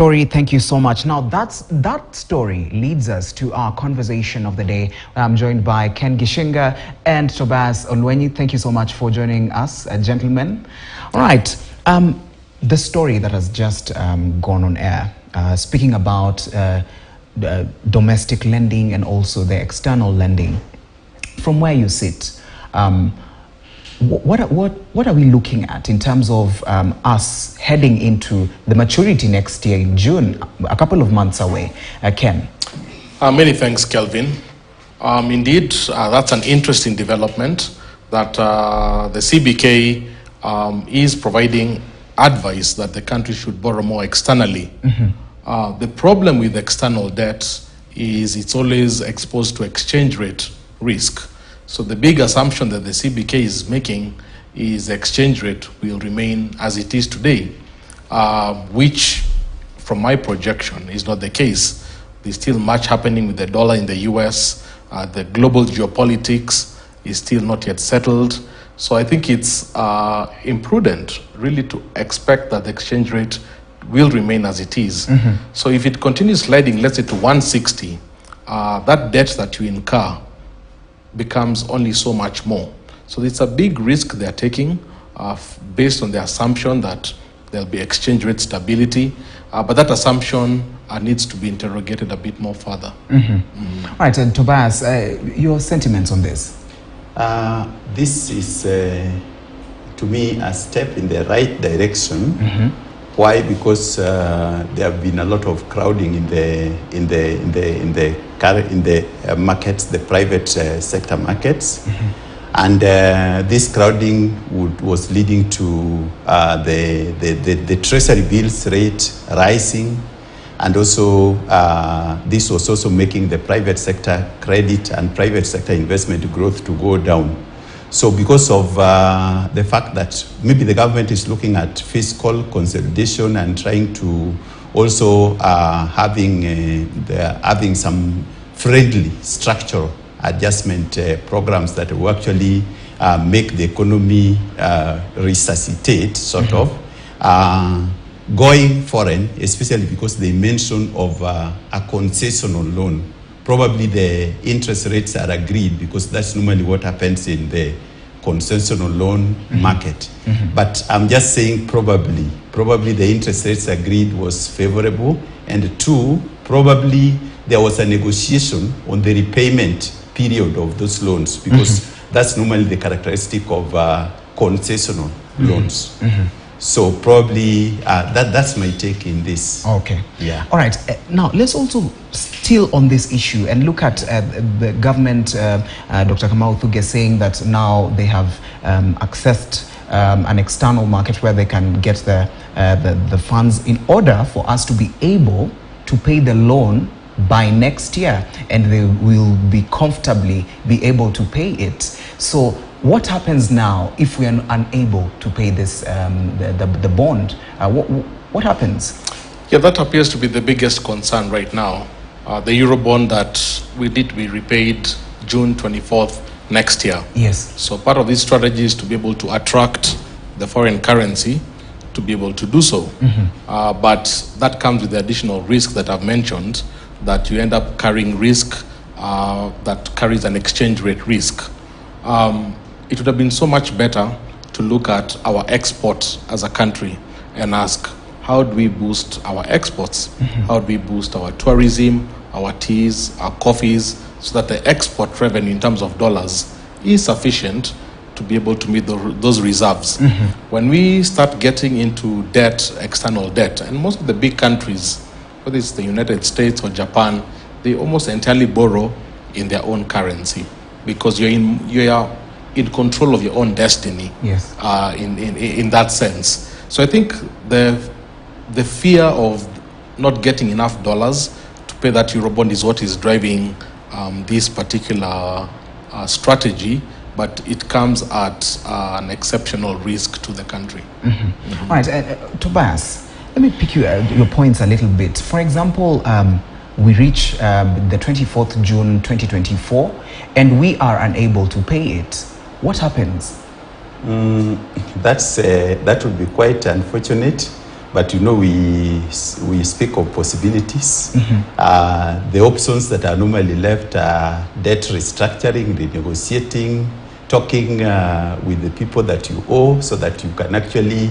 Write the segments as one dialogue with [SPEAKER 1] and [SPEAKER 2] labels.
[SPEAKER 1] Story, thank you so much. Now, that story leads us to our conversation of the day. I'm joined by Ken Gishinga and Tobias Olwenyi. Thank you so much for joining us, gentlemen. All right, the story that has just gone on air, speaking about domestic lending and also the external lending. From where you sit, what are we looking at in terms of us heading into the maturity next year in June, a couple of months away? Ken?
[SPEAKER 2] Many thanks, Kelvin. Indeed, that's an interesting development that the CBK is providing advice that the country should borrow more externally. Mm-hmm. The problem with external debt is it's always exposed to exchange rate risk. So the big assumption that the CBK is making is the exchange rate will remain as it is today, which from my projection is not the case. There's still much happening with the dollar in the US. The global geopolitics is still not yet settled. So I think it's imprudent really to expect that the exchange rate will remain as it is. Mm-hmm. So if it continues sliding, let's say to 160, that debt that you incur becomes only so much more. So it's a big risk they're taking based on the assumption that there'll be exchange rate stability, but that assumption needs to be interrogated a bit more further. Mm-hmm. Mm-hmm.
[SPEAKER 1] All right, and Tobias, your sentiments on this?
[SPEAKER 3] This is, to me, a step in the right direction. Mm-hmm. Why? Because there have been a lot of crowding in the markets, the private sector markets, mm-hmm. and this crowding was leading to the treasury bills rate rising, and also this was also making the private sector credit and private sector investment growth to go down. So because of the fact that maybe the government is looking at fiscal consolidation and trying to also having some friendly structural adjustment programs that will actually make the economy resuscitate, sort mm-hmm. of, going foreign, especially because they mention of a concessional loan. Probably the interest rates are agreed because that's normally what happens in the concessional loan mm-hmm. market. Mm-hmm. But I'm just saying probably the interest rates agreed was favorable, and two, probably there was a negotiation on the repayment period of those loans because mm-hmm. that's normally the characteristic of concessional mm-hmm. loans. Mm-hmm. So probably that's my take in this.
[SPEAKER 1] Okay.
[SPEAKER 3] Yeah.
[SPEAKER 1] All right. Now let's also still on this issue and look at the government. Dr. Kamau Thuge saying that now they have accessed an external market where they can get the funds in order for us to be able to pay the loan by next year, and they will be comfortably be able to pay it. So what happens now if we are unable to pay this the bond? What happens?
[SPEAKER 2] Yeah, that appears to be the biggest concern right now. The Eurobond that we need to be repaid June 24th next year.
[SPEAKER 1] Yes.
[SPEAKER 2] So part of this strategy is to be able to attract the foreign currency to be able to do so. Mm-hmm. But that comes with the additional risk that I've mentioned, that you end up carrying risk that carries an exchange rate risk. It would have been so much better to look at our exports as a country and ask, how do we boost our exports? Mm-hmm. How do we boost our tourism, our teas, our coffees, so that the export revenue in terms of dollars is sufficient to be able to meet those reserves. Mm-hmm. When we start getting into debt, external debt, and most of the big countries, whether it's the United States or Japan, they almost entirely borrow in their own currency because you're in control of your own destiny.
[SPEAKER 1] Yes.
[SPEAKER 2] In that sense. So I think the fear of not getting enough dollars to pay that Eurobond is what is driving this particular strategy, but it comes at an exceptional risk to the country.
[SPEAKER 1] Mm-hmm. Mm-hmm. All right, Tobias, let me pick your points a little bit. For example, we reach the 24th June 2024 and we are unable to pay it. What happens?
[SPEAKER 3] That would be quite unfortunate, But you know, we speak of possibilities. The options that are normally left are debt restructuring, renegotiating, talking with the people that you owe so that you can actually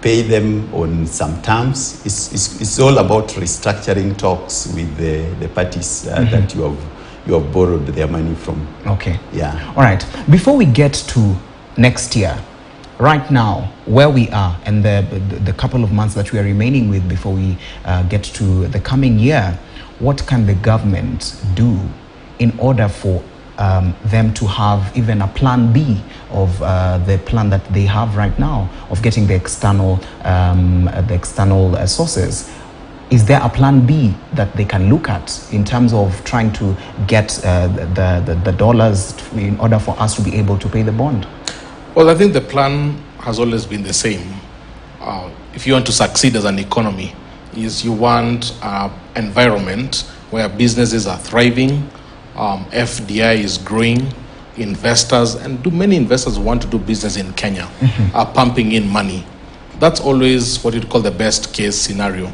[SPEAKER 3] pay them on some terms. It's all about restructuring talks with the parties that you have borrowed their money from.
[SPEAKER 1] Okay.
[SPEAKER 3] Yeah.
[SPEAKER 1] All right. Before we get to next year, right now, where we are and the couple of months that we are remaining with before we get to the coming year, what can the government do in order for them to have even a plan B of the plan that they have right now of getting the external sources? Is there a plan B that they can look at in terms of trying to get the dollars in order for us to be able to pay the bond?
[SPEAKER 2] Well, I think the plan has always been the same. If you want to succeed as an economy, is you want an environment where businesses are thriving, FDI is growing, investors, and many investors who want to do business in Kenya are pumping in money. That's always what you'd call the best case scenario.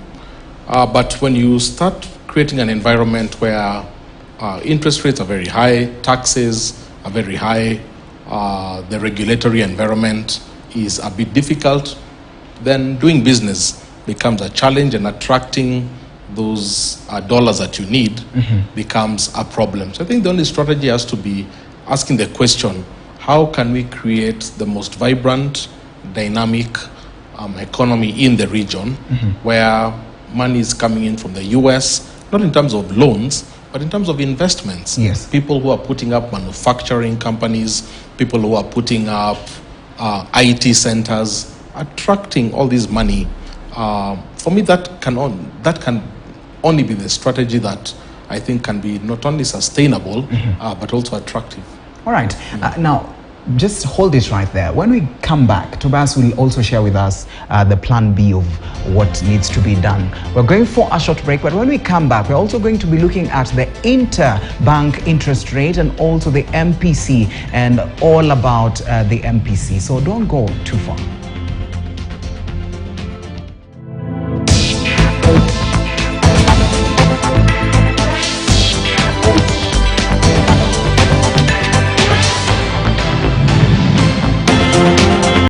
[SPEAKER 2] But when you start creating an environment where interest rates are very high, taxes are very high, the regulatory environment is a bit difficult, then doing business becomes a challenge, and attracting those dollars that you need becomes a problem. So I think the only strategy has to be asking the question, how can we create the most vibrant, dynamic economy in the region where money is coming in from the US, not in terms of loans, but in terms of investments.
[SPEAKER 1] Yes.
[SPEAKER 2] People who are putting up manufacturing companies, people who are putting up IT centers, attracting all this money. For me, that can only be the strategy that I think can be not only sustainable, but also attractive.
[SPEAKER 1] All right. Now, just hold it right there. When we come back, Tobias will also share with us the plan B of what needs to be done. We're going for a short break, but when we come back, we're also going to be looking at the interbank interest rate and also the MPC and all about the MPC. So don't go too far.